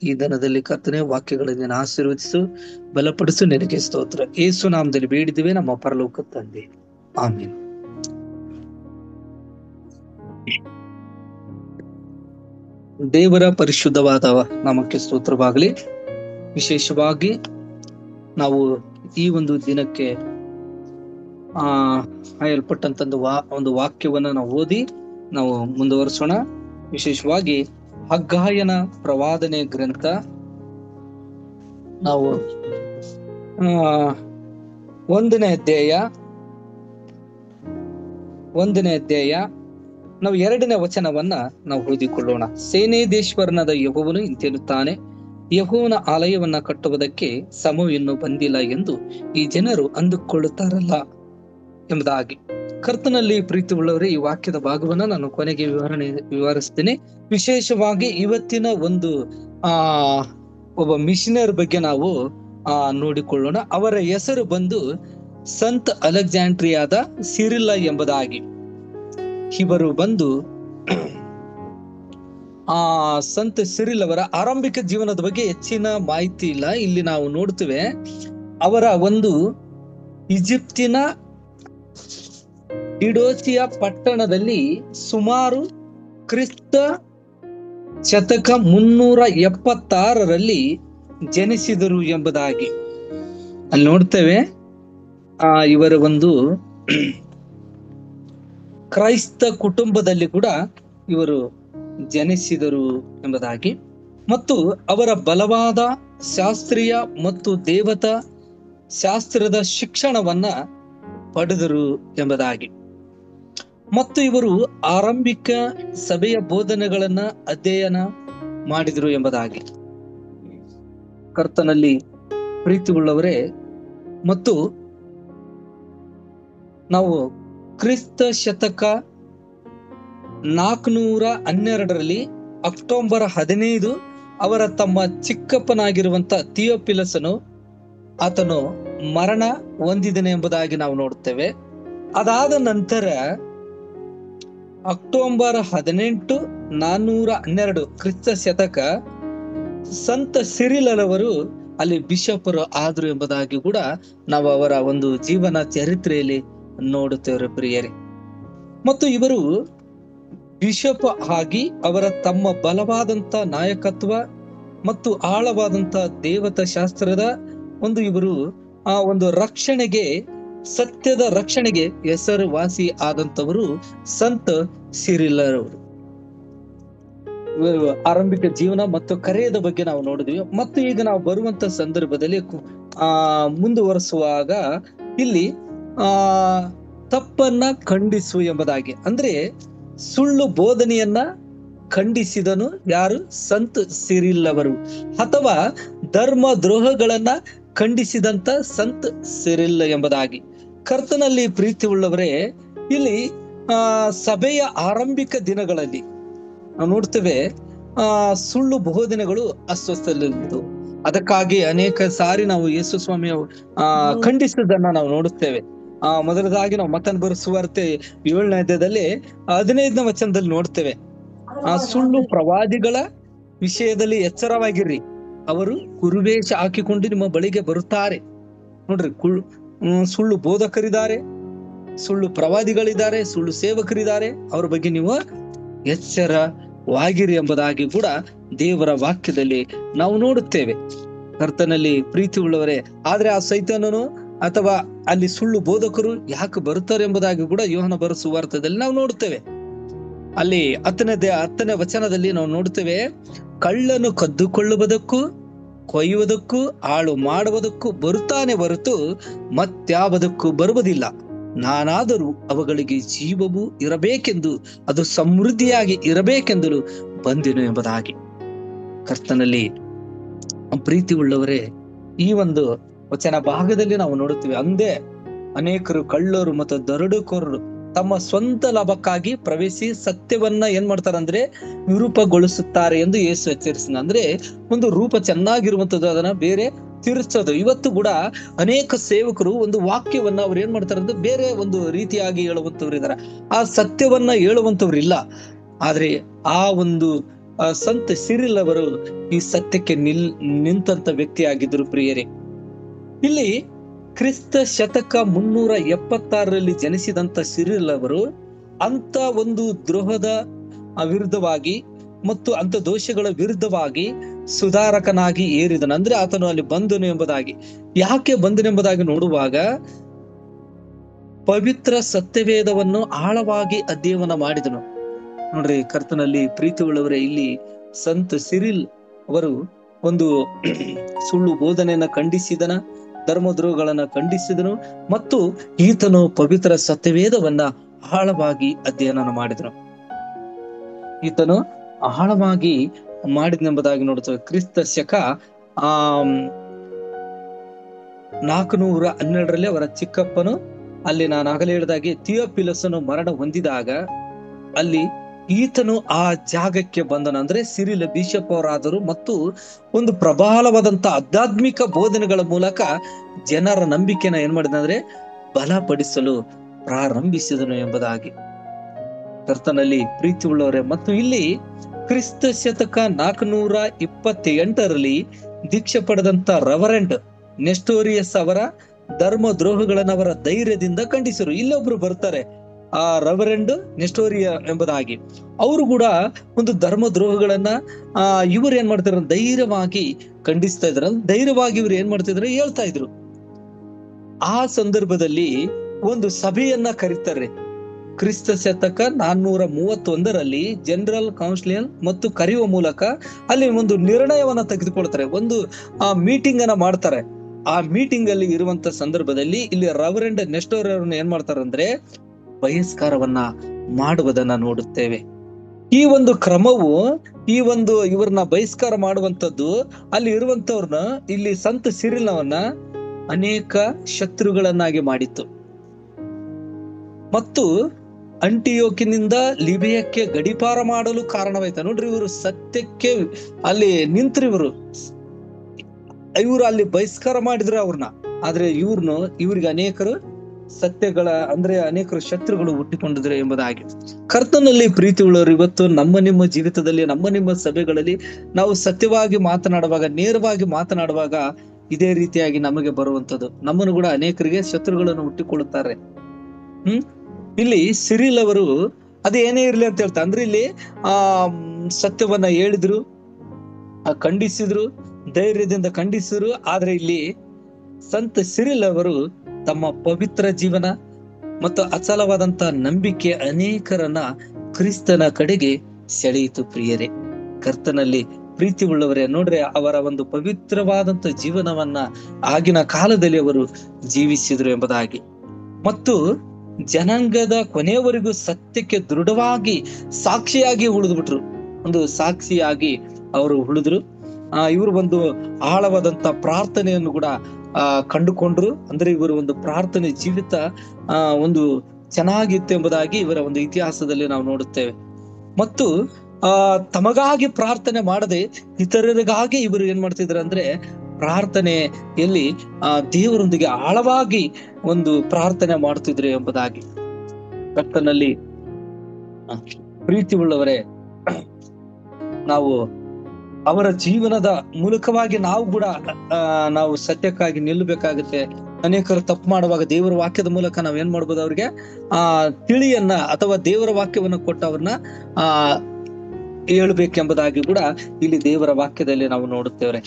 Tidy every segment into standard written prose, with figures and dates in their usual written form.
ಈ ದಿನದಲ್ಲಿ ಕರ್ತನೆ ವಾಕ್ಯಗಳನ್ನು ಆಶೀರ್ವದಿಸು, ಬಲಪಡಿಸು. ನಿನಗೆ ಸ್ತೋತ್ರ. ಯೇಸು ನಾಮದಲ್ಲಿ ಬೇಡಿದಿವೆ ನಮ್ಮ ಪರಲೋಕ ತಂದೆ, ಆಮೀನ್. ದೇವರ ಪರಿಶುದ್ಧವಾದ ನಾಮಕ್ಕೆ ಸ್ತೋತ್ರವಾಗಲಿ. ವಿಶೇಷವಾಗಿ ನಾವು ಈ ಒಂದು ದಿನಕ್ಕೆ ಆಯಲ್ಪಟ್ಟಂತ ಒಂದು ವಾಕ್ಯವನ್ನ ನಾವು ಓದಿ ನಾವು ಮುಂದುವರಿಸೋಣ. ವಿಶೇಷವಾಗಿ ಹಗ್ಗಾಯನ ಪ್ರವಾದನೆ ಗ್ರಂಥ ನಾವು 1ನೇ ಅಧ್ಯಾಯ ನಾವು 2ನೇ ವಚನವನ್ನ ನಾವು ಓದಿಕೊಳ್ಳೋಣ. ಸೇನೇದೇಶ್ವರನಾದ ಯೆಹೋವನು ಇಂತೆನ್ನುತ್ತಾನೆ, ಯೆಹೋವನ ಆಲಯವನ್ನ ಕಟ್ಟುವುದಕ್ಕೆ ಸಮಯ ಇನ್ನೂ ಬಂದಿಲ್ಲ ಎಂದು ಈ ಜನರು ಅಂದುಕೊಳ್ಳುತ್ತಾರಲ್ಲ ಎಂಬುದಾಗಿ. ಕರ್ತನಲ್ಲಿ ಪ್ರೀತಿ ಉಳ್ಳವರೇ, ಈ ವಾಕ್ಯದ ಭಾಗವನ್ನ ನಾನು ಕೊನೆಗೆ ವಿವರಿಸ್ತೇನೆ. ವಿಶೇಷವಾಗಿ ಇವತ್ತಿನ ಒಂದು ಒಬ್ಬ ಮಿಷನರ್ ಬಗ್ಗೆ ನಾವು ನೋಡಿಕೊಳ್ಳೋಣ. ಅವರ ಹೆಸರು ಬಂದು ಸಂತ್ ಅಲೆಕ್ಸಾಂಡ್ರಿಯಾದ ಸಿರಿಲ್ಲ ಎಂಬುದಾಗಿ. ಇವರು ಬಂದು ಸಂತ್ ಸಿರಿಲ್ ಅವರ ಆರಂಭಿಕ ಜೀವನದ ಬಗ್ಗೆ ಹೆಚ್ಚಿನ ಮಾಹಿತಿ ಇಲ್ಲ. ಇಲ್ಲಿ ನಾವು ನೋಡ್ತೇವೆ, ಅವರ ಒಂದು ಈಜಿಪ್ತಿನ ಡಿಡೋಸಿಯ ಪಟ್ಟಣದಲ್ಲಿ ಸುಮಾರು ಕ್ರಿಸ್ತ ಶತಕ 376ರಲ್ಲಿ ಜನಿಸಿದರು ಎಂಬುದಾಗಿ ಅಲ್ಲಿ ನೋಡ್ತೇವೆ. ಇವರ ಒಂದು ಕ್ರೈಸ್ತ ಕುಟುಂಬದಲ್ಲಿ ಕೂಡ ಇವರು ಜನಿಸಿದರು ಎಂಬುದಾಗಿ, ಮತ್ತು ಅವರ ಬಲವಾದ ಶಾಸ್ತ್ರೀಯ ಮತ್ತು ದೇವತಾ ಶಾಸ್ತ್ರದ ಶಿಕ್ಷಣವನ್ನ ಪಡೆದರು ಎಂಬುದಾಗಿ, ಮತ್ತು ಇವರು ಆರಂಭಿಕ ಸಭೆಯ ಬೋಧನೆಗಳನ್ನ ಅಧ್ಯಯನ ಮಾಡಿದರು ಎಂಬುದಾಗಿ. ಕರ್ತನಲ್ಲಿ ಪ್ರೀತಿಯುಳ್ಳವರೇ, ಮತ್ತು ನಾವು ಕ್ರಿಸ್ತ ಶತಕ 412ರಲ್ಲಿ ಅಕ್ಟೋಬರ್ 15 ಅವರ ತಮ್ಮ ಚಿಕ್ಕಪ್ಪನಾಗಿರುವಂತ ಥಿಯೋಫಿಲಸನು ಆತನು ಮರಣ ಹೊಂದಿದನೆ ಎಂಬುದಾಗಿ ನಾವು ನೋಡುತ್ತೇವೆ. ಅದಾದ ನಂತರ ಅಕ್ಟೋಬರ್ 18, 412 ಕ್ರಿಸ್ತ ಶತಕ ಸಂತ ಸಿರಿಲರವರು ಅಲ್ಲಿ ಬಿಷಪರು ಆದ್ರು ಎಂಬುದಾಗಿ ಕೂಡ ನಾವು ಅವರ ಒಂದು ಜೀವನ ಚರಿತ್ರೆಯಲ್ಲಿ ನೋಡುತ್ತೇವೆ ಪ್ರಿಯರೇ. ಮತ್ತು ಇವರು ಬಿಷಪ್ ಆಗಿ ಅವರ ತಮ್ಮ ಬಲವಾದಂತ ನಾಯಕತ್ವ ಮತ್ತು ಆಳವಾದಂತ ದೇವತಾ ಶಾಸ್ತ್ರದ ಇವರು ಒಂದು ರಕ್ಷಣೆಗೆ, ಸತ್ಯದ ರಕ್ಷಣೆಗೆ ಹೆಸರುವಾಸಿ ಆದಂತವರು ಸಂತ ಸಿರಿಲರವರು. ಆರಂಭಿಕ ಜೀವನ ಮತ್ತು ಕರೆಯದ ಬಗ್ಗೆ ನಾವು ನೋಡಿದ್ವಿ. ಮತ್ತು ಈಗ ನಾವು ಬರುವಂತ ಸಂದರ್ಭದಲ್ಲಿ ಮುಂದುವರಿಸುವಾಗ ಇಲ್ಲಿ ತಪ್ಪನ್ನ ಖಂಡಿಸು ಎಂಬುದಾಗಿ, ಅಂದ್ರೆ ಸುಳ್ಳು ಬೋಧನೆಯನ್ನ ಖಂಡಿಸಿದನು ಯಾರು? ಸಂತ್ ಸಿರಿಲ್ ಅವರು, ಅಥವಾ ಧರ್ಮ ದ್ರೋಹಗಳನ್ನ ಖಂಡಿಸಿದಂತ ಸಂತ್ ಸಿರಿಲ್ ಎಂಬುದಾಗಿ. ಕರ್ತನಲ್ಲಿ ಪ್ರೀತಿ ಉಳ್ಳವರೇ, ಇಲ್ಲಿ ಸಭೆಯ ಆರಂಭಿಕ ದಿನಗಳಲ್ಲಿ ನಾವು ನೋಡ್ತೇವೆ ಸುಳ್ಳು ಬೋಧನೆಗಳು ಅಸ್ವಸ್ಥಲಿದ್ದು, ಅದಕ್ಕಾಗಿ ಅನೇಕ ಸಾರಿ ನಾವು ಯೇಸು ಸ್ವಾಮಿ ಖಂಡಿಸಿದ್ದನ್ನ ನಾವು ನೋಡುತ್ತೇವೆ. ಮೊದಲದಾಗಿ ನಾವು ಮತ್ತೊಂದು ಸುವಾರ್ತೆ 7ನೇ ಅಧ್ಯಾಯದಲ್ಲಿ 15ನೇ ವಚನದಲ್ಲಿ ನೋಡ್ತೇವೆ, ಸುಳ್ಳು ಪ್ರವಾದಿಗಳ ವಿಷಯದಲ್ಲಿ ಎಚ್ಚರವಾಗಿರ್ರಿ, ಅವರು ಕುರುವೇಶ ಹಾಕಿಕೊಂಡು ನಿಮ್ಮ ಬಳಿಗೆ ಬರುತ್ತಾರೆ. ನೋಡ್ರಿ, ಸುಳ್ಳು ಬೋಧಕರಿದ್ದಾರೆ, ಸುಳ್ಳು ಪ್ರವಾದಿಗಳಿದ್ದಾರೆ, ಸುಳ್ಳು ಸೇವಕರಿದ್ದಾರೆ, ಅವ್ರ ಬಗ್ಗೆ ನೀವು ಎಚ್ಚರವಾಗಿರಿ ಎಂಬುದಾಗಿ ಕೂಡ ದೇವರ ವಾಕ್ಯದಲ್ಲಿ ನಾವು ನೋಡುತ್ತೇವೆ. ಕರ್ತನಲ್ಲಿ ಪ್ರೀತಿ ಉಳ್ಳವರೇ, ಆದ್ರೆ ಆ ಸೈತಾನನು ಅಥವಾ ಅಲ್ಲಿ ಸುಳ್ಳು ಬೋಧಕರು ಯಾಕೆ ಬರುತ್ತಾರೆ ಎಂಬುದಾಗಿ ಕೂಡ ಯೋಹನ ಬರೆದ ಸುವಾರ್ತೆಯಲ್ಲಿ ನಾವು ನೋಡುತ್ತೇವೆ. ಅಲ್ಲಿ 10ನೇ ವಚನದಲ್ಲಿ ನಾವು ನೋಡುತ್ತೇವೆ, ಕಳ್ಳನು ಕದ್ದುಕೊಳ್ಳುವುದಕ್ಕೂ ಕೊಯ್ಯುವುದಕ್ಕೂ ಹಾಳು ಮಾಡುವುದಕ್ಕೂ ಬರುತ್ತಾನೆ ಹೊರತು ಮತ್ಯಾವುದಕ್ಕೂ ಬರುವುದಿಲ್ಲ. ನಾನಾದರೂ ಅವುಗಳಿಗೆ ಜೀವವು ಇರಬೇಕೆಂದು, ಅದು ಸಮೃದ್ಧಿಯಾಗಿ ಇರಬೇಕೆಂದಲು ಬಂದೆನು ಎಂಬುದಾಗಿ. ಕರ್ತನಲ್ಲಿ ಪ್ರೀತಿ ಉಳ್ಳವರೇ, ಈ ಒಂದು ವಚನ ಭಾಗದಲ್ಲಿ ನಾವು ನೋಡುತ್ತೀವಿ, ಅಂದೇ ಅನೇಕರು ಕಳ್ಳರು ಮತ್ತು ದರೋಡೆಕೋರರು ತಮ್ಮ ಸ್ವಂತ ಲಾಭಕ್ಕಾಗಿ ಪ್ರವೇಶಿ ಸತ್ಯವನ್ನ ಏನ್ ಮಾಡ್ತಾರಂದ್ರೆ ವಿರೂಪಗೊಳಿಸುತ್ತಾರೆ ಎಂದು ಯೇಸು ಎಚ್ಚರಿಸಿದ. ಅಂದ್ರೆ ಒಂದು ರೂಪ ಚೆನ್ನಾಗಿರುವಂತದ್ದು ಅದನ್ನ ಬೇರೆ ತೀರಿಸೋದು. ಇವತ್ತು ಕೂಡ ಅನೇಕ ಸೇವಕರು ಒಂದು ವಾಕ್ಯವನ್ನ ಅವ್ರು ಏನ್ ಮಾಡ್ತಾರೆ ಅಂದ್ರೆ ಬೇರೆ ಒಂದು ರೀತಿಯಾಗಿ ಹೇಳುವಂತವ್ರು ಇದಾರೆ. ಆ ಸತ್ಯವನ್ನ ಹೇಳುವಂತವ್ರಿಲ್ಲ. ಆದ್ರೆ ಆ ಒಂದು ಸಂತ ಸಿರಿಲ್ ಅವರು ಈ ಸತ್ಯಕ್ಕೆ ನಿಂತಂತ ವ್ಯಕ್ತಿ ಆಗಿದ್ರು ಪ್ರಿಯರೇ. ಇಲ್ಲಿ ಕ್ರಿಸ್ತ ಶತಕ 376ರಲ್ಲಿ ಜನಿಸಿದಂತ ಸಿರಿಲ್ ಅವರು ಅಂತ ಒಂದು ದ್ರೋಹದ ವಿರುದ್ಧವಾಗಿ ಮತ್ತು ಅಂತ ದೋಷಗಳ ವಿರುದ್ಧವಾಗಿ ಸುಧಾರಕನಾಗಿ ಏರಿದನು. ಅಂದ್ರೆ ಆತನು ಅಲ್ಲಿ ಬಂದನು ಎಂಬುದಾಗಿ. ಯಾಕೆ ಬಂದನೆಂಬುದಾಗಿ ನೋಡುವಾಗ ಪವಿತ್ರ ಸತ್ಯವೇದವನ್ನು ಆಳವಾಗಿ ಅಧ್ಯಯನ ಮಾಡಿದನು. ನೋಡ್ರಿ, ಕರ್ತನಲ್ಲಿ ಪ್ರೀತಿ ಉಳ್ಳವರೇ, ಇಲ್ಲಿ ಸಂತ ಸಿರಿಲ್ ಅವರು ಒಂದು ಸುಳ್ಳು ಬೋಧನೆಯನ್ನ ಖಂಡಿಸಿದನ, ಧರ್ಮದ್ರೋಹಗಳನ್ನ ಖಂಡಿಸಿದನು ಮತ್ತು ಈತನು ಪವಿತ್ರ ಸತ್ಯವೇದವನ್ನ ಆಳವಾಗಿ ಅಧ್ಯಯನ ಮಾಡಿದನು. ಈತನು ಆಳವಾಗಿ ಮಾಡಿದನೆಂಬುದಾಗಿ ನೋಡುತ್ತೇವೆ. ಕ್ರಿಸ್ತ ಶಕ 412ರಲ್ಲಿ ಅವರ ಚಿಕ್ಕಪ್ಪನು, ಅಲ್ಲಿ ನಾನು ಆಗಲೇ ಹೇಳಿದಾಗೆ ಥಿಯೋಫಿಲಸನು ಮರಣ ಹೊಂದಿದಾಗ ಅಲ್ಲಿ ಈತನು ಆ ಜಾಗಕ್ಕೆ ಬಂದನು. ಅಂದ್ರೆ ಸಿರಿಲ್ ಬಿಷಪ್ ಅವರಾದರು ಮತ್ತು ಒಂದು ಪ್ರಬಲವಾದಂತ ಆಧ್ಯಾತ್ಮಿಕ ಬೋಧನೆಗಳ ಮೂಲಕ ಜನರ ನಂಬಿಕೆನ ಏನ್ ಮಾಡಿದ ಅಂದ್ರೆ ಬಲಪಡಿಸಲು ಪ್ರಾರಂಭಿಸಿದನು ಎಂಬುದಾಗಿ. ಕರ್ತನಲ್ಲಿ ಪ್ರೀತಿ ಉಳ್ಳವರೇ, ಮತ್ತು ಇಲ್ಲಿ ಕ್ರಿಸ್ತ ಶತಕ 428ರಲ್ಲಿ ದೀಕ್ಷೆ ಪಡೆದಂತ ರೆವರೆಂಡ್ ನೆಸ್ಟೋರಿಯಸ್ ಅವರ ಧರ್ಮ ದ್ರೋಹಗಳನ್ನ ಅವರ ಧೈರ್ಯದಿಂದ ಖಂಡಿಸಿರು. ಇಲ್ಲೊಬ್ರು ಬರ್ತಾರೆ, ಆ ರೆವರೆಂಡ್ ನೆಸ್ಟೋರಿಯ ಎಂಬುದಾಗಿ. ಅವರು ಕೂಡ ಒಂದು ಧರ್ಮ ದ್ರೋಹಗಳನ್ನ ಇವ್ರು ಏನ್ ಮಾಡ್ತಾರೆ ಧೈರ್ಯವಾಗಿ ಖಂಡಿಸ್ತಾ ಇದ್ರ. ಧೈರ್ಯವಾಗಿ ಇವ್ರು ಏನ್ ಮಾಡ್ತಿದ್ರು ಹೇಳ್ತಾ ಇದ್ರು. ಆ ಸಂದರ್ಭದಲ್ಲಿ ಒಂದು ಸಭೆಯನ್ನ ಕರೀತಾರೆ. ಕ್ರಿಸ್ತ ಶತಕ 431ರಲ್ಲಿ ಜನರಲ್ ಕೌನ್ಸಿಲ್ ಮತ್ತು ಕರೆಯುವ ಮೂಲಕ ಅಲ್ಲಿ ಒಂದು ನಿರ್ಣಯವನ್ನ ತೆಗೆದುಕೊಳ್ತಾರೆ. ಒಂದು ಮೀಟಿಂಗ್ ಅನ್ನ ಮಾಡ್ತಾರೆ. ಆ ಮೀಟಿಂಗ್ ಅಲ್ಲಿ ಇರುವಂತ ಸಂದರ್ಭದಲ್ಲಿ ಇಲ್ಲಿ ರೆವರೆಂಡ್ ನೆಸ್ಟೋರಿಯವ್ರನ್ನ ಏನ್ ಮಾಡ್ತಾರೆ ಅಂದ್ರೆ ಬಹಿಷ್ಕಾರವನ್ನ ಮಾಡುವುದನ್ನ ನೋಡುತ್ತೇವೆ. ಈ ಒಂದು ಕ್ರಮವು ಇವ್ರನ್ನ ಬಹಿಷ್ಕಾರ ಮಾಡುವಂತದ್ದು ಅಲ್ಲಿ ಇರುವಂತವ್ರನ್ನ, ಇಲ್ಲಿ ಸಂತ ಸಿರಿಲ್ನವನ್ನ ಅನೇಕ ಶತ್ರುಗಳನ್ನಾಗಿ ಮಾಡಿತ್ತು ಮತ್ತು ಅಂಟಿಯೋಕಿನಿಂದ ಲಿಬಿಯಕ್ಕೆ ಗಡಿಪಾರ ಮಾಡಲು ಕಾರಣವಾಯ್ತು. ನೋಡ್ರಿ, ಇವರು ಸತ್ಯಕ್ಕೆ ಅಲ್ಲಿ ನಿಂತ್ರು. ಇವರು ಅಲ್ಲಿ ಬಹಿಷ್ಕಾರ ಮಾಡಿದ್ರು ಅವ್ರನ್ನ. ಆದ್ರೆ ಇವ್ರಿಗೆ ಅನೇಕರು ಅನೇಕರು ಶತ್ರುಗಳು ಹುಟ್ಟಿಕೊಂಡಿದ್ರು ಎಂಬುದಾಗಿ. ಕರ್ತನಲ್ಲಿ ಪ್ರೀತಿ ಉಳ್ಳವರು, ಇವತ್ತು ನಿಮ್ಮ ಜೀವಿತದಲ್ಲಿ, ನಿಮ್ಮ ಸಭೆಗಳಲ್ಲಿ ನಾವು ಸತ್ಯವಾಗಿ ಮಾತನಾಡುವಾಗ, ನೇರವಾಗಿ ಮಾತನಾಡುವಾಗ ಇದೇ ರೀತಿಯಾಗಿ ನಮಗೆ ಬರುವಂತದ್ದು. ನಮ್ಮನ್ನು ಕೂಡ ಅನೇಕರಿಗೆ ಶತ್ರುಗಳನ್ನು ಹುಟ್ಟಿಕೊಳ್ಳುತ್ತಾರೆ. ಇಲ್ಲಿ ಸಿರಿಲ್ ಅವರು ಅದೇನೇ ಇರ್ಲಿ ಅಂತ ಹೇಳ್ತಾರೆ. ಅಂದ್ರೆ ಇಲ್ಲಿ ಸತ್ಯವನ್ನ ಹೇಳಿದ್ರು, ಖಂಡಿಸಿದ್ರು, ಧೈರ್ಯದಿಂದ ಖಂಡಿಸಿದ್ರು. ಆದ್ರೆ ಇಲ್ಲಿ ಸಂತ ಸಿರಿಲ್ ಅವರು ತಮ್ಮ ಪವಿತ್ರ ಜೀವನ ಮತ್ತು ಅಚಲವಾದಂತ ನಂಬಿಕೆ ಅನೇಕರನ್ನ ಕ್ರಿಸ್ತನ ಕಡೆಗೆ ಸೆಳೆಯಿತು. ಪ್ರಿಯರೇ, ಕರ್ತನಲ್ಲಿ ಪ್ರೀತಿ ಉಳ್ಳವರೇ, ನೋಡ್ರಿ, ಅವರ ಒಂದು ಪವಿತ್ರವಾದಂತ ಜೀವನವನ್ನ ಆಗಿನ ಕಾಲದಲ್ಲಿ ಅವರು ಜೀವಿಸಿದ್ರು ಎಂಬುದಾಗಿ. ಮತ್ತು ಜನಾಂಗದ ಕೊನೆಯವರೆಗೂ ಸತ್ಯಕ್ಕೆ ದೃಢವಾಗಿ ಸಾಕ್ಷಿಯಾಗಿ ಉಳಿದ್ಬಿಟ್ರು. ಒಂದು ಸಾಕ್ಷಿಯಾಗಿ ಅವರು ಉಳಿದ್ರು. ಇವರು ಒಂದು ಆಳವಾದಂತ ಪ್ರಾರ್ಥನೆಯನ್ನು ಕೂಡ ಕಂಡುಕೊಂಡ್ರು. ಅಂದ್ರೆ ಇವರು ಒಂದು ಪ್ರಾರ್ಥನೆ ಜೀವಿತ ಒಂದು ಚೆನ್ನಾಗಿತ್ತು ಎಂಬುದಾಗಿ ಇವರ ಒಂದು ಇತಿಹಾಸದಲ್ಲಿ ನಾವು ನೋಡುತ್ತೇವೆ. ಮತ್ತು ತಮಗಾಗಿ ಪ್ರಾರ್ಥನೆ ಮಾಡದೆ ಇತರರಿಗಾಗಿ ಇವರು ಏನ್ ಮಾಡ್ತಿದ್ರು ಅಂದ್ರೆ ಪ್ರಾರ್ಥನೆಯಲ್ಲಿ ದೇವರೊಂದಿಗೆ ಆಳವಾಗಿ ಒಂದು ಪ್ರಾರ್ಥನೆ ಮಾಡ್ತಿದ್ರು ಎಂಬುದಾಗಿ. ಕರ್ತನಲ್ಲಿ ಪ್ರೀತಿ ಉಳ್ಳವರೇ, ನಾವು ಅವರ ಜೀವನದ ಮೂಲಕವಾಗಿ ನಾವು ಕೂಡ ನಾವು ಸತ್ಯಕ್ಕಾಗಿ ನಿಲ್ಲಬೇಕಾಗುತ್ತೆ. ಅನೇಕರು ತಪ್ಪು ಮಾಡುವಾಗ ದೇವರ ವಾಕ್ಯದ ಮೂಲಕ ನಾವ್ ಏನ್ ಮಾಡ್ಬೋದು, ಅವ್ರಿಗೆ ತಿಳಿಯನ್ನ ಅಥವಾ ದೇವರ ವಾಕ್ಯವನ್ನ ಕೊಟ್ಟು ಅವ್ರನ್ನ ಹೇಳ್ಬೇಕೆಂಬುದಾಗಿ ಕೂಡ ಇಲ್ಲಿ ದೇವರ ವಾಕ್ಯದಲ್ಲಿ ನಾವು ನೋಡುತ್ತೇವೆ.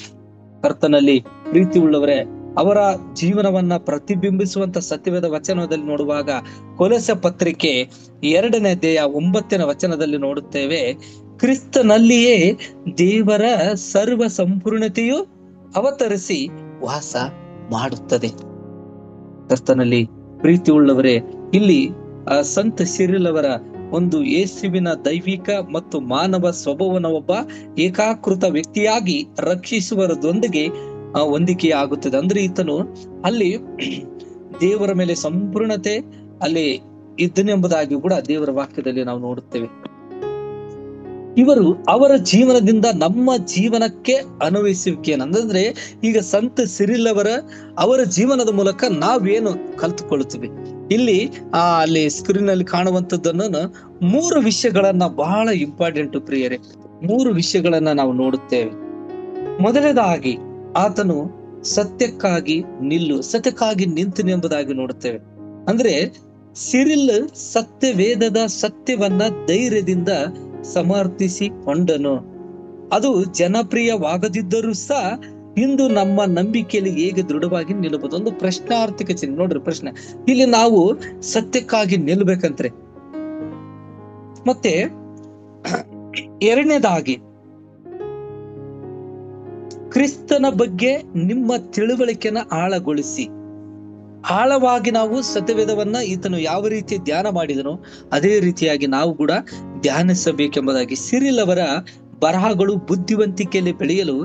ಕರ್ತನಲ್ಲಿ ಪ್ರೀತಿ ಉಳ್ಳವರೇ, ಅವರ ಜೀವನವನ್ನ ಪ್ರತಿಬಿಂಬಿಸುವಂತ ಸತ್ಯವೇದ ವಚನದಲ್ಲಿ ನೋಡುವಾಗ ಕೊಲೊಸ್ಸೆ ಪತ್ರಿಕೆ 2ನೇ ಅಧ್ಯಾಯ 9ನೇ ವಚನದಲ್ಲಿ ನೋಡುತ್ತೇವೆ, ಕ್ರಿಸ್ತನಲ್ಲಿಯೇ ದೇವರ ಸರ್ವ ಸಂಪೂರ್ಣತೆಯು ಅವತರಿಸಿ ವಾಸ ಮಾಡುತ್ತದೆ. ಕರ್ತನಲ್ಲಿ ಪ್ರೀತಿ ಉಳ್ಳವರೇ, ಇಲ್ಲಿ ಸಂತ ಸಿರಿಲ್ ಅವರ ಒಂದು ಯೇಸುವಿನ ದೈವಿಕ ಮತ್ತು ಮಾನವ ಸ್ವಭಾವನ ಒಬ್ಬ ಏಕಾಕೃತ ವ್ಯಕ್ತಿಯಾಗಿ ರಕ್ಷಿಸುವುದರೊಂದಿಗೆ ಹೊಂದಿಕೆಯಾಗುತ್ತದೆ. ಅಂದ್ರೆ ಈತನು ಅಲ್ಲಿ ದೇವರ ಮೇಲೆ ಸಂಪೂರ್ಣತೆ ಅಲ್ಲಿ ಇದ್ದನೆಂಬುದಾಗಿ ಕೂಡ ದೇವರ ವಾಕ್ಯದಲ್ಲಿ ನಾವು ನೋಡುತ್ತೇವೆ. ಇವರು ಅವರ ಜೀವನದಿಂದ ನಮ್ಮ ಜೀವನಕ್ಕೆ ಅನ್ವಯಿಸುವಿಕೆಯನ್ನು ಅಂದ್ರೆ ಈಗ ಸಂತ ಸಿರಿಲ್ ಅವರ ಜೀವನದ ಮೂಲಕ ನಾವೇನು ಕಲ್ತುಕೊಳ್ಳುತ್ತೀವಿ. ಇಲ್ಲಿ ಅಲ್ಲಿ ಸ್ಕ್ರೀನ್ ಅಲ್ಲಿ ಕಾಣುವಂತದ್ದನ್ನು 3 ವಿಷಯಗಳನ್ನ ಬಹಳ ಇಂಪಾರ್ಟೆಂಟ್ ಪ್ರಿಯರೇ. 3 ವಿಷಯಗಳನ್ನ ನಾವು ನೋಡುತ್ತೇವೆ. ಮೊದಲನೇದಾಗಿ ಆತನು ಸತ್ಯಕ್ಕಾಗಿ ನಿಂತನು ಎಂಬುದಾಗಿ ನೋಡುತ್ತೇವೆ. ಅಂದ್ರೆ ಸಿರಿಲ್ ಸತ್ಯವೇದದ ಸತ್ಯವನ್ನ ಧೈರ್ಯದಿಂದ ಸಮರ್ಥಿಸಿಕೊಂಡನು. ಅದು ಜನಪ್ರಿಯವಾಗದಿದ್ದರೂ ಸಹ ಇಂದು ನಮ್ಮ ನಂಬಿಕೆಯಲ್ಲಿ ಹೇಗೆ ದೃಢವಾಗಿ ನಿಲ್ಲಬಹುದು. ಒಂದು ಪ್ರಶ್ನಾರ್ಥಕ ಚಿಹ್ನೆ ನೋಡ್ರಿ. ಪ್ರಶ್ನೆ ಇಲ್ಲಿ ನಾವು ಸತ್ಯಕ್ಕಾಗಿ ನಿಲ್ಬೇಕಂತ್ರೆ. ಮತ್ತೆ ಎರಡನೇದಾಗಿ ಕ್ರಿಸ್ತನ ಬಗ್ಗೆ ನಿಮ್ಮ ತಿಳುವಳಿಕೆನ ಆಳವಾಗಿ ನಾವು ಸತ್ಯವೇದವನ್ನ ಈತನು ಯಾವ ರೀತಿ ಧ್ಯಾನ ಮಾಡಿದನೋ ಅದೇ ರೀತಿಯಾಗಿ ನಾವು ಕೂಡ ಧ್ಯಾನಿಸಬೇಕೆಂಬುದಾಗಿ. ಸಿರಿಲ್ ಅವರ ಬರಹಗಳು ಬುದ್ಧಿವಂತಿಕೆಯಲ್ಲಿ ಬೆಳೆಯಲು,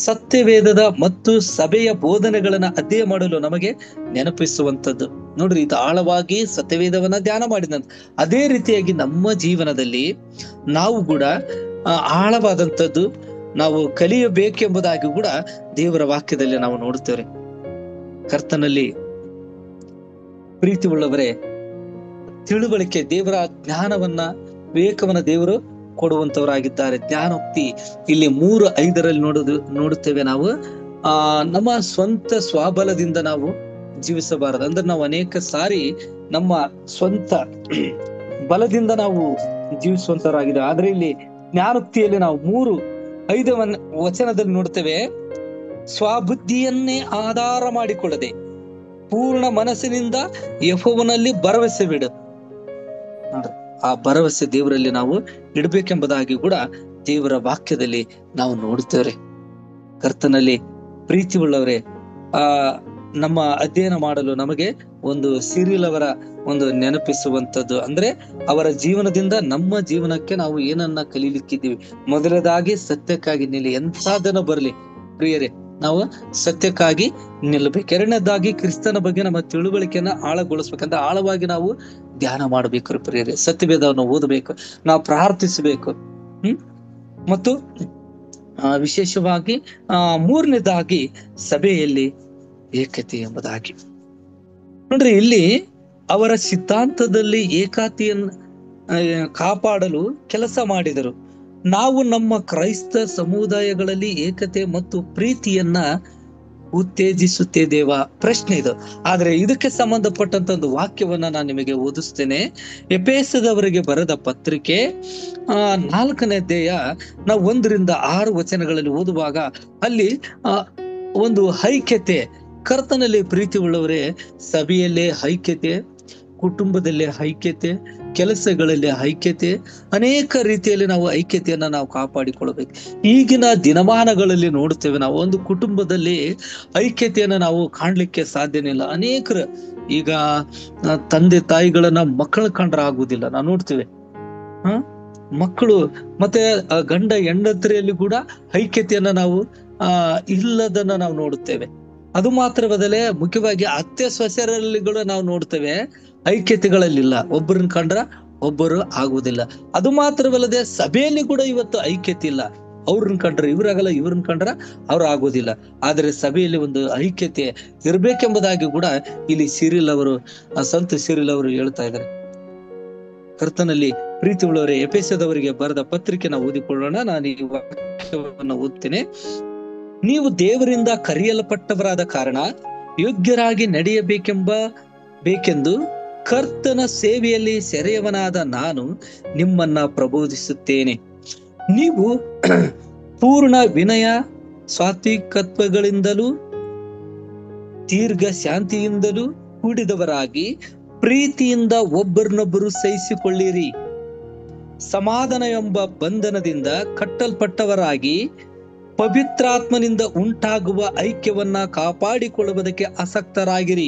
ಸತ್ಯವೇದದ ಮತ್ತು ಸಭೆಯ ಬೋಧನೆಗಳನ್ನ ಅಧ್ಯಯನ ಮಾಡಲು ನಮಗೆ ನೆನಪಿಸುವಂತದ್ದು. ನೋಡ್ರಿ, ಇದು ಆಳವಾಗಿ ಸತ್ಯವೇದವನ್ನ ಧ್ಯಾನ ಮಾಡಿದಂತ. ಅದೇ ರೀತಿಯಾಗಿ ನಮ್ಮ ಜೀವನದಲ್ಲಿ ನಾವು ಕೂಡ ಆಳವಾದಂಥದ್ದು ನಾವು ಕಲಿಯಬೇಕೆಂಬುದಾಗಿ ಕೂಡ ದೇವರ ವಾಕ್ಯದಲ್ಲಿ ನಾವು ನೋಡುತ್ತೇವೆ. ಕರ್ತನಲ್ಲಿ ಪ್ರೀತಿ ಉಳ್ಳವರೇ, ತಿಳುವಳಿಕೆ, ದೇವರ ಜ್ಞಾನವನ್ನ, ವಿವೇಕವನ್ನ ದೇವರು ಕೊಡುವಂತವರಾಗಿದ್ದಾರೆ. ಜ್ಞಾನೋಕ್ತಿ ಇಲ್ಲಿ 3:5 ನೋಡುತ್ತೇವೆ ನಾವು. ನಮ್ಮ ಸ್ವಂತ ಸ್ವಾಬಲದಿಂದ ನಾವು ಜೀವಿಸಬಾರದು. ಅಂದ್ರೆ ನಾವು ಅನೇಕ ಸಾರಿ ನಮ್ಮ ಸ್ವಂತ ಬಲದಿಂದ ನಾವು ಜೀವಿಸುವಂತವರಾಗಿದೆ. ಆದ್ರೆ ಇಲ್ಲಿ ಜ್ಞಾನೋಕ್ತಿಯಲ್ಲಿ ನಾವು 3:5 ವಚನದಲ್ಲಿ ನೋಡ್ತೇವೆ. ಸ್ವಬುದ್ಧಿಯನ್ನೇ ಆಧಾರ ಮಾಡಿಕೊಳ್ಳದೆ ಪೂರ್ಣ ಮನಸ್ಸಿನಿಂದ ಯೆಹೋವನಲ್ಲಿ ಭರವಸೆ ಬಿಡು. ನೋಡ್ರಿ, ಆ ಭರವಸೆ ದೇವರಲ್ಲಿ ನಾವು ಇಡಬೇಕೆಂಬುದಾಗಿ ಕೂಡ ದೇವರ ವಾಕ್ಯದಲ್ಲಿ ನಾವು ನೋಡುತ್ತೇವೆ. ಕರ್ತನಲ್ಲಿ ಪ್ರೀತಿ ಉಳ್ಳವರೇ, ನಮ್ಮ ಅಧ್ಯಯನ ಮಾಡಲು ನಮಗೆ ಒಂದು ಸಿರಿಲ್ ಅವರ ಒಂದು ನೆನಪಿಸುವಂತದ್ದು. ಅಂದ್ರೆ ಅವರ ಜೀವನದಿಂದ ನಮ್ಮ ಜೀವನಕ್ಕೆ ನಾವು ಏನನ್ನ ಕಲೀಲಿಕ್ಕಿದ್ದೀವಿ. ಮೊದಲನೇದಾಗಿ ಸತ್ಯಕ್ಕಾಗಿ ನಿಲ್ಲಿ. ಎಂಥದನ್ನ ಬರಲಿ ಪ್ರಿಯರೇ, ನಾವು ಸತ್ಯಕ್ಕಾಗಿ ನಿಲ್ಲಬೇಕು. ಎರಡನೇದಾಗಿ ಕ್ರಿಸ್ತನ ಬಗ್ಗೆ ನಮ್ಮ ತಿಳುವಳಿಕೆಯನ್ನ ಆಳಗೊಳಿಸ್ಬೇಕಂದ್ರೆ ಆಳವಾಗಿ ನಾವು ಧ್ಯಾನ ಮಾಡಬೇಕು ಪ್ರಿಯರೇ. ಸತ್ಯವೇದವನ್ನು ಓದಬೇಕು, ನಾವು ಪ್ರಾರ್ಥಿಸಬೇಕು. ಮತ್ತು ವಿಶೇಷವಾಗಿ 3ನೇದಾಗಿ ಸಭೆಯಲ್ಲಿ ಏಕತೆ ಎಂಬುದಾಗಿ. ನೋಡ್ರಿ, ಇಲ್ಲಿ ಅವರ ಸಿದ್ಧಾಂತದಲ್ಲಿ ಏಕತೆಯನ್ನು ಕಾಪಾಡಲು ಕೆಲಸ ಮಾಡಿದರು. ನಾವು ನಮ್ಮ ಕ್ರೈಸ್ತ ಸಮುದಾಯಗಳಲ್ಲಿ ಏಕತೆ ಮತ್ತು ಪ್ರೀತಿಯನ್ನ ಉತ್ತೇಜಿಸುತ್ತಿದ್ದೇವಾ? ಪ್ರಶ್ನೆ ಇದು. ಆದ್ರೆ ಇದಕ್ಕೆ ಸಂಬಂಧಪಟ್ಟಂತ ಒಂದು ವಾಕ್ಯವನ್ನ ನಾನು ನಿಮಗೆ ಓದಿಸ್ತೇನೆ. ಎಫೆಸದವರಿಗೆ ಬರೆದ ಪತ್ರಿಕೆ 4ನೇ ಅಧ್ಯಾಯ ನಾವು 1-6 ವಚನಗಳಲ್ಲಿ ಓದುವಾಗ ಅಲ್ಲಿ ಒಂದು ಐಕ್ಯತೆ, ಕರ್ತನಲ್ಲಿ ಪ್ರೀತಿ ಉಳ್ಳವರೇ, ಸಭೆಯಲ್ಲೇ ಐಕ್ಯತೆ, ಕುಟುಂಬದಲ್ಲೇ ಐಕ್ಯತೆ, ಕೆಲಸಗಳಲ್ಲಿ ಐಕ್ಯತೆ, ಅನೇಕ ರೀತಿಯಲ್ಲಿ ನಾವು ಐಕ್ಯತೆಯನ್ನ ನಾವು ಕಾಪಾಡಿಕೊಳ್ಳಬೇಕು. ಈಗಿನ ದಿನಮಾನಗಳಲ್ಲಿ ನೋಡುತ್ತೇವೆ, ನಾವು ಒಂದು ಕುಟುಂಬದಲ್ಲಿ ಐಕ್ಯತೆಯನ್ನ ನಾವು ಕಾಣ್ಲಿಕ್ಕೆ ಸಾಧ್ಯನೇ ಇಲ್ಲ. ಅನೇಕರು ಈಗ ತಂದೆ ತಾಯಿಗಳನ್ನ ಮಕ್ಕಳು ಕಂಡ್ರೆ ಆಗುವುದಿಲ್ಲ. ನಾವು ನೋಡ್ತೇವೆ ಮಕ್ಕಳು ಮತ್ತೆ ಗಂಡ ಹೆಂಡತಿಯರಲ್ಲಿ ಕೂಡ ಐಕ್ಯತೆಯನ್ನ ನಾವು ಇಲ್ಲದನ್ನ ನಾವು ನೋಡುತ್ತೇವೆ. ಅದು ಮಾತ್ರವಲ್ಲದೆ ಮುಖ್ಯವಾಗಿ ಅತ್ತೆ ಸೊಸೆಯರಲ್ಲಿ ಕೂಡ ನಾವು ನೋಡ್ತೇವೆ ಐಕ್ಯತೆಗಳಲ್ಲಿಲ್ಲ. ಒಬ್ಬರನ್ನ ಕಂಡ್ರ ಒಬ್ಬರು ಆಗುವುದಿಲ್ಲ. ಅದು ಮಾತ್ರವಲ್ಲದೆ ಸಭೆಯಲ್ಲಿ ಕೂಡ ಇವತ್ತು ಐಕ್ಯತೆ ಇಲ್ಲ. ಅವ್ರನ್ನ ಕಂಡ್ರೆ ಇವ್ರಾಗಲ್ಲ, ಇವ್ರನ್ನ ಕಂಡ್ರ ಅವ್ರು ಆಗೋದಿಲ್ಲ. ಆದ್ರೆ ಸಭೆಯಲ್ಲಿ ಒಂದು ಐಕ್ಯತೆ ಇರ್ಬೇಕೆಂಬುದಾಗಿ ಕೂಡ ಇಲ್ಲಿ ಸಂತ ಸಿರಿಲ್ ಅವರು ಹೇಳ್ತಾ ಇದ್ದಾರೆ. ಕರ್ತನಲ್ಲಿ ಪ್ರೀತಿ ಉಳ್ಳವರೇ, ಎಫೆಸದವರಿಗೆ ಬರೆದ ಪತ್ರಿಕೆ ನಾವು ಓದಿಕೊಳ್ಳೋಣ. ನಾನು ಈ ವಾಕ್ಯವನ್ನು ಓದ್ತೇನೆ. ನೀವು ದೇವರಿಂದ ಕರೆಯಲ್ಪಟ್ಟವರಾದ ಕಾರಣ ಯೋಗ್ಯರಾಗಿ ನಡೆಯಬೇಕೆಂದು ಕರ್ತನ ಸೇವೆಯಲ್ಲಿ ಸೆರೆಯವನಾದ ನಾನು ನಿಮ್ಮನ್ನ ಪ್ರಬೋಧಿಸುತ್ತೇನೆ. ನೀವು ಪೂರ್ಣ ವಿನಯ ಸಾತ್ವಿಕತ್ವಗಳಿಂದಲೂ ದೀರ್ಘ ಶಾಂತಿಯಿಂದಲೂ ಕೂಡಿದವರಾಗಿ ಪ್ರೀತಿಯಿಂದ ಒಬ್ಬರನ್ನೊಬ್ಬರು ಸಹಿಸಿಕೊಳ್ಳಿರಿ. ಸಮಾಧಾನ ಎಂಬ ಬಂಧನದಿಂದ ಕಟ್ಟಲ್ಪಟ್ಟವರಾಗಿ ಪವಿತ್ರಾತ್ಮನಿಂದ ಉಂಟಾಗುವ ಐಕ್ಯವನ್ನ ಕಾಪಾಡಿಕೊಳ್ಳುವುದಕ್ಕೆ ಆಸಕ್ತರಾಗಿರಿ.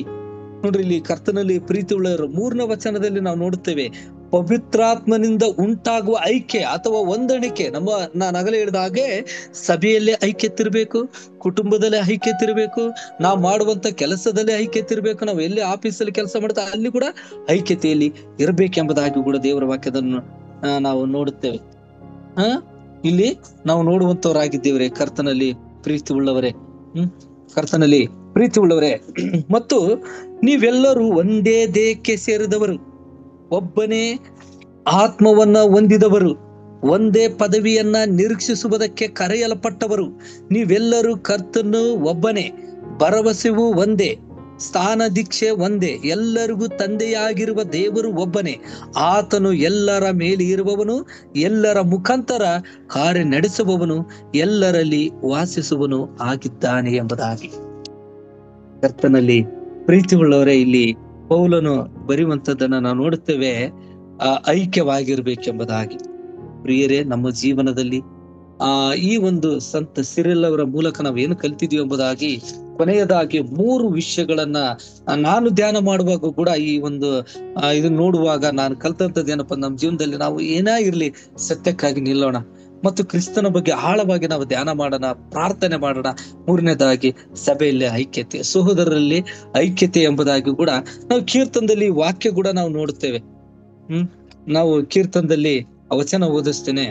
ನೋಡ್ರಿ, ಇಲ್ಲಿ ಕರ್ತನಲ್ಲಿ ಪ್ರೀತಿ ಉಳ್ಳವರು 3ನೇ ವಚನದಲ್ಲಿ ನಾವು ನೋಡುತ್ತೇವೆ, ಪವಿತ್ರಾತ್ಮನಿಂದ ಉಂಟಾಗುವ ಐಕ್ಯ ಅಥವಾ ಹೊಂದಾಣಿಕೆ. ನಾನು ಆಗಲೇ ಹೇಳಿದ ಹಾಗೆ ಸಭೆಯಲ್ಲೇ ಐಕ್ಯತೆ ಇರಬೇಕು, ಕುಟುಂಬದಲ್ಲೇ ಐಕ್ಯತೆ ಇರಬೇಕು, ನಾವು ಮಾಡುವಂತ ಕೆಲಸದಲ್ಲೇ ಐಕ್ಯತೆ ಇರಬೇಕು. ನಾವು ಎಲ್ಲಿ ಆಫೀಸಲ್ಲಿ ಕೆಲಸ ಮಾಡ್ತಾ ಅಲ್ಲಿ ಕೂಡ ಐಕ್ಯತೆಯಲ್ಲಿ ಇರಬೇಕೆಂಬುದಾಗಿ ಕೂಡ ದೇವರ ವಾಕ್ಯದನ್ನು ನಾವು ನೋಡುತ್ತೇವೆ. ಇಲ್ಲಿ ನಾವು ನೋಡುವಂತವರಾಗಿದ್ದೇವ್ರೆ ಕರ್ತನಲ್ಲಿ ಪ್ರೀತಿ ಉಳ್ಳವರೇ. ಕರ್ತನಲ್ಲಿ ಪ್ರೀತಿ ಉಳ್ಳವರೇ, ಮತ್ತು ನೀವೆಲ್ಲರೂ ಒಂದೇ ದೇಹಕ್ಕೆ ಸೇರಿದವರು, ಒಬ್ಬನೇ ಆತ್ಮವನ್ನ ಹೊಂದಿದವರು, ಒಂದೇ ಪದವಿಯನ್ನ ನಿರೀಕ್ಷಿಸುವುದಕ್ಕೆ ಕರೆಯಲ್ಪಟ್ಟವರು. ನೀವೆಲ್ಲರೂ ಕರ್ತನು ಒಬ್ಬನೇ, ಭರವಸೆಯೂ ಒಂದೇ, ಸ್ಥಾನ ದೀಕ್ಷೆ ಒಂದೇ, ಎಲ್ಲರಿಗೂ ತಂದೆಯಾಗಿರುವ ದೇವರು ಒಬ್ಬನೇ, ಆತನು ಎಲ್ಲರ ಮೇಲೆ ಇರುವವನು, ಎಲ್ಲರ ಮುಖಾಂತರ ಕಾರ್ಯ ನಡೆಸುವವನು, ಎಲ್ಲರಲ್ಲಿ ವಾಸಿಸುವನು ಆಗಿದ್ದಾನೆ ಎಂಬುದಾಗಿ. ಕರ್ತನಲ್ಲಿ ಪ್ರೀತಿ ಉಳ್ಳವರೇ, ಇಲ್ಲಿ ಪೌಲನು ಬರೆಯುವಂಥದ್ದನ್ನ ನಾವು ನೋಡುತ್ತೇವೆ, ಐಕ್ಯವಾಗಿರ್ಬೇಕೆಂಬುದಾಗಿ. ಪ್ರಿಯರೇ, ನಮ್ಮ ಜೀವನದಲ್ಲಿ ಈ ಒಂದು ಸಂತ ಸಿರಿಲ್ ಅವರ ಮೂಲಕ ನಾವೇನು ಕಲ್ತಿದೀವಿ ಎಂಬುದಾಗಿ ಕೊನೆಯದಾಗಿ 3 ವಿಷಯಗಳನ್ನ ನಾನು ಧ್ಯಾನ ಮಾಡುವಾಗ ಕೂಡ ಈ ಒಂದು ಇದನ್ನ ನೋಡುವಾಗ ನಾನು ಕಲ್ತಂತದ್ದು ಏನಪ್ಪ, ನಮ್ಮ ಜೀವನದಲ್ಲಿ ನಾವು ಏನೇ ಇರ್ಲಿ ಸತ್ಯಕ್ಕಾಗಿ ನಿಲ್ಲೋಣ ಮತ್ತು ಕ್ರಿಸ್ತನ ಬಗ್ಗೆ ಆಳವಾಗಿ ನಾವು ಧ್ಯಾನ ಮಾಡೋಣ, ಪ್ರಾರ್ಥನೆ ಮಾಡೋಣ. 3ನೇದಾಗಿ ಸಭೆಯಲ್ಲಿ ಐಕ್ಯತೆ, ಸಹೋದರರಲ್ಲಿ ಐಕ್ಯತೆ ಎಂಬುದಾಗಿ ಕೂಡ ನಾವು ಕೀರ್ತನದಲ್ಲಿ ವಾಕ್ಯ ಕೂಡ ನಾವು ನೋಡುತ್ತೇವೆ. ನಾವು ಕೀರ್ತನದಲ್ಲಿ ವಚನ ಓದಿಸ್ತೇನೆ,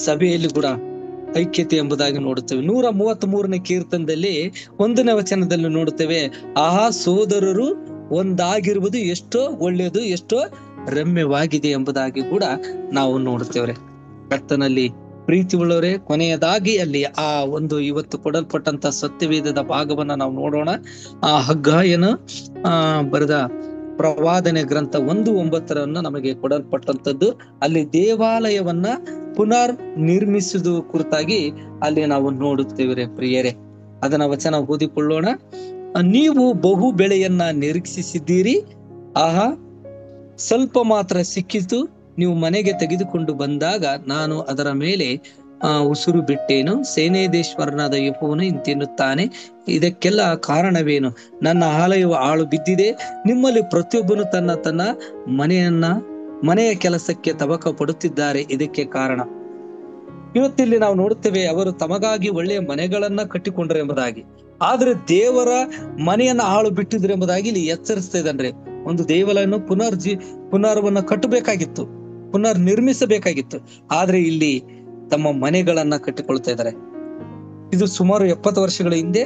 ಸಭೆಯಲ್ಲಿ ಕೂಡ ಐಕ್ಯತೆ ಎಂಬುದಾಗಿ ನೋಡುತ್ತೇವೆ. 133ನೇ ಕೀರ್ತನದಲ್ಲಿ 1ನೇ ವಚನದಲ್ಲಿ ನೋಡುತ್ತೇವೆ, ಆಹಾ ಸೋದರರು ಒಂದಾಗಿರುವುದು ಎಷ್ಟೋ ಒಳ್ಳೆಯದು, ಎಷ್ಟೋ ರಮ್ಯವಾಗಿದೆ ಎಂಬುದಾಗಿ ಕೂಡ ನಾವು ನೋಡುತ್ತೇವೆ. ಕರ್ತನಲ್ಲಿ ಪ್ರೀತಿ ಉಳ್ಳವರೇ, ಕೊನೆಯದಾಗಿ ಅಲ್ಲಿ ಒಂದು ಇವತ್ತು ಕೊಡಲ್ಪಟ್ಟಂತ ಸತ್ಯವೇದದ ಭಾಗವನ್ನ ನಾವು ನೋಡೋಣ. ಹಗ್ಗಾಯನ ಬರೆದ ಪ್ರವಾದನೆ ಗ್ರಂಥ 1:9 ನಮಗೆ ಕೊಡಲ್ಪಟ್ಟಂತದ್ದು. ಅಲ್ಲಿ ದೇವಾಲಯವನ್ನ ಪುನರ್ ನಿರ್ಮಿಸುವುದು ಕುರಿತಾಗಿ ಅಲ್ಲಿ ನಾವು ನೋಡುತ್ತೇವೆ. ಪ್ರಿಯರೇ, ಅದನ್ನ ವಚನ ಓದಿಕೊಳ್ಳೋಣ. ನೀವು ಬಹು ಬೆಳೆಯನ್ನ ನಿರೀಕ್ಷಿಸಿದ್ದೀರಿ, ಆಹಾ ಸ್ವಲ್ಪ ಮಾತ್ರ ಸಿಕ್ಕಿತು. ನೀವು ಮನೆಗೆ ತೆಗೆದುಕೊಂಡು ಬಂದಾಗ ನಾನು ಅದರ ಮೇಲೆ ಉಸುರು ಬಿಟ್ಟೇನು. ಸೇನೇದೇಶ್ವರನಾದ ಯೆಹೋವನು ಇಂತೆನ್ನುತ್ತಾನೆ, ಇದಕ್ಕೆಲ್ಲ ಕಾರಣವೇನು? ನನ್ನ ಆಲಯವು ಹಾಳು ಬಿದ್ದಿದೆ, ನಿಮ್ಮಲ್ಲಿ ಪ್ರತಿಯೊಬ್ಬನು ತನ್ನ ತನ್ನ ಮನೆಯ ಕೆಲಸಕ್ಕೆ ತವಕ ಪಡುತ್ತಿದ್ದಾರೆ, ಇದಕ್ಕೆ ಕಾರಣ. ಇವತ್ತಿಲ್ಲಿ ನಾವು ನೋಡುತ್ತೇವೆ, ಅವರು ತಮಗಾಗಿ ಒಳ್ಳೆಯ ಮನೆಗಳನ್ನ ಕಟ್ಟಿಕೊಂಡ್ರು ಎಂಬುದಾಗಿ, ಆದ್ರೆ ದೇವರ ಮನೆಯನ್ನ ಹಾಳು ಬಿಟ್ಟಿದ್ರು ಎಂಬುದಾಗಿ ಇಲ್ಲಿ ಎಚ್ಚರಿಸ್ತಾ ಇದ್ದಾನ್ರಿ. ಒಂದು ದೇವಾಲಯವನ್ನು ಪುನರ್ವನ್ನ ಕಟ್ಟಬೇಕಾಗಿತ್ತು, ಪುನರ್ ನಿರ್ಮಿಸಬೇಕಾಗಿತ್ತು, ಆದ್ರೆ ಇಲ್ಲಿ ತಮ್ಮ ಮನೆಗಳನ್ನ ಕಟ್ಟಿಕೊಳ್ತಾ ಇದ್ದಾರೆ. ಇದು ಸುಮಾರು 70 ವರ್ಷಗಳ ಹಿಂದೆ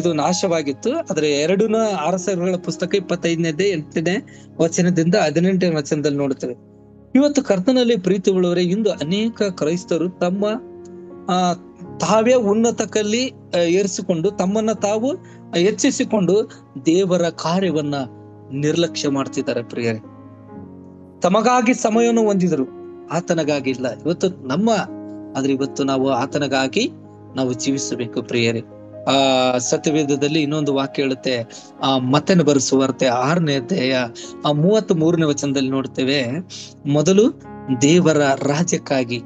ಇದು ನಾಶವಾಗಿತ್ತು. ಆದ್ರೆ 2 ಅರಸರುಗಳ ಪುಸ್ತಕ 25ನೇ 8ನೇ ವಚನದಿಂದ 18ನೇ ವಚನದಲ್ಲಿ ನೋಡುತ್ತೇವೆ. ಇವತ್ತು ಕರ್ತನಲ್ಲಿ ಪ್ರೀತಿ ಉಳ್ಳವರೇ, ಇಂದು ಅನೇಕ ಕ್ರೈಸ್ತರು ತಮ್ಮ ತಾವೇ ಉನ್ನತಕ್ಕಲ್ಲಿ ಏರಿಸಿಕೊಂಡು ತಮ್ಮನ್ನ ತಾವು ಹೆಚ್ಚಿಸಿಕೊಂಡು ದೇವರ ಕಾರ್ಯವನ್ನ ನಿರ್ಲಕ್ಷ್ಯ ಮಾಡ್ತಿದ್ದಾರೆ. ಪ್ರಿಯರೇ, ತಮಗಾಗಿ ಸಮಯವನ್ನು ಹೊಂದಿದರು, ಆತನಗಾಗಿ ಇಲ್ಲ. ಆದ್ರೆ ಇವತ್ತು ನಾವು ಆತನಗಾಗಿ ನಾವು ಜೀವಿಸಬೇಕು. ಪ್ರಿಯರೇ, ಸತ್ಯವೇದದಲ್ಲಿ ಇನ್ನೊಂದು ವಾಕ್ಯ ಹೇಳುತ್ತೆ, ಮತ್ತನ ಬರೆಸುವಾರ್ತೆ 6ನೇ ಅಧ್ಯಾಯ 33ನೇ ವಚನದಲ್ಲಿ ನೋಡ್ತೇವೆ, ಮೊದಲು ದೇವರ ರಾಜ್ಯಕ್ಕಾಗಿ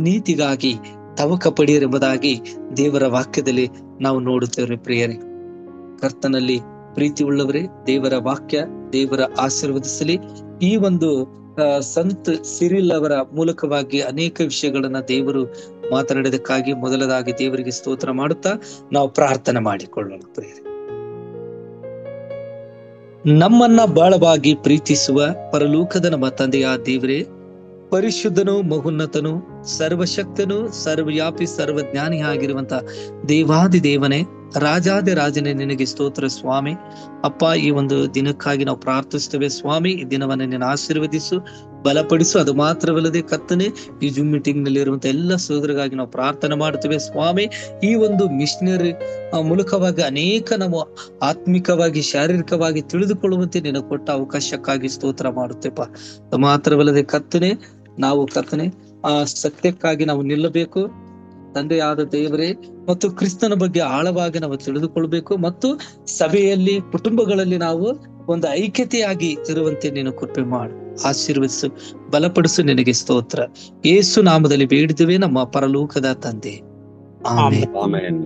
ನೀತಿಗಾಗಿ ತವಕ ಪಡೆಯರೆಂಬುದಾಗಿ ದೇವರ ವಾಕ್ಯದಲ್ಲಿ ನಾವು ನೋಡುತ್ತೇವೆ. ಪ್ರಿಯರೇ, ಕರ್ತನಲ್ಲಿ ಪ್ರೀತಿ ಉಳ್ಳವರೇ, ದೇವರ ವಾಕ್ಯ ದೇವರ ಆಶೀರ್ವದಿಸಲಿ. ಈ ಒಂದು ಸಂತ್ ಸಿರಿಲ್ ಅವರ ಮೂಲಕವಾಗಿ ಅನೇಕ ವಿಷಯಗಳನ್ನ ದೇವರು ಮಾತನಾಡಿದಕ್ಕಾಗಿ ಮೊದಲದಾಗಿ ದೇವರಿಗೆ ಸ್ತೋತ್ರ ಮಾಡುತ್ತಾ ನಾವು ಪ್ರಾರ್ಥನೆ ಮಾಡಿಕೊಳ್ಳೋಣ. ಪ್ರಿಯರೇ, ನಮ್ಮನ್ನ ಬಹಳವಾಗಿ ಪ್ರೀತಿಸುವ ಪರಲೋಕದ ನಮ್ಮ ತಂದೆಯ ದೇವರೇ, ಪರಿಶುದ್ಧನು, ಮಹೋನ್ನತನು, ಸರ್ವಶಕ್ತನು, ಸರ್ವವ್ಯಾಪಿ, ಸರ್ವಜ್ಞಾನಿ ಆಗಿರುವಂತ ದೇವಾದಿ ದೇವನೇ, ರಾಜಾದಿ ರಾಜನೇ, ನಿನಗೆ ಸ್ತೋತ್ರ ಸ್ವಾಮಿ. ಅಪ್ಪ, ಈ ಒಂದು ದಿನಕ್ಕಾಗಿ ನಾವು ಪ್ರಾರ್ಥಿಸ್ತೇವೆ ಸ್ವಾಮಿ. ಈ ದಿನವನ್ನ ನೀನು ಆಶೀರ್ವದಿಸು, ಬಲಪಡಿಸು. ಅದು ಮಾತ್ರವಲ್ಲದೆ ಕರ್ತನೆ, ಈ ಜೂಮ್ ಮೀಟಿಂಗ್ ನಲ್ಲಿ ಇರುವಂತ ಎಲ್ಲ ಸಹೋದರಗಾಗಿ ನಾವು ಪ್ರಾರ್ಥನೆ ಮಾಡ್ತೇವೆ ಸ್ವಾಮಿ. ಈ ಒಂದು ಮಿಷನರಿ ಮೂಲಕವಾಗಿ ಅನೇಕ ನಾವು ಆತ್ಮಿಕವಾಗಿ ಶಾರೀರಿಕವಾಗಿ ತಿಳಿದುಕೊಳ್ಳುವಂತೆ ನಿನ್ನ ಕೊಟ್ಟ ಅವಕಾಶಕ್ಕಾಗಿ ಸ್ತೋತ್ರ ಮಾಡುತ್ತೇಪ್ಪ. ಅದು ಮಾತ್ರವಲ್ಲದೆ ಕರ್ತನೆ, ನಾವು ಕರ್ತನೆ ಸತ್ಯಕ್ಕಾಗಿ ನಾವು ನಿಲ್ಲಬೇಕು ತಂದೆಯಾದ ದೇವರೇ, ಮತ್ತು ಕ್ರಿಸ್ತನ ಬಗ್ಗೆ ಆಳವಾಗಿ ನಾವು ತಿಳಿದುಕೊಳ್ಬೇಕು, ಮತ್ತು ಸಭೆಯಲ್ಲಿ ಕುಟುಂಬಗಳಲ್ಲಿ ನಾವು ಒಂದು ಐಕ್ಯತೆಯಾಗಿ ಇರುವಂತೆ ನೀನು ಕೃಪೆ ಮಾಡು, ಆಶೀರ್ವದಿಸು, ಬಲಪಡಿಸು. ನಿನಗೆ ಸ್ತೋತ್ರ. ಯೇಸು ನಾಮದಲ್ಲಿ ಬೇಡಿದ್ದೇವೆ ನಮ್ಮ ಪರಲೋಕದ ತಂದೆ, ಆಮೆನ್.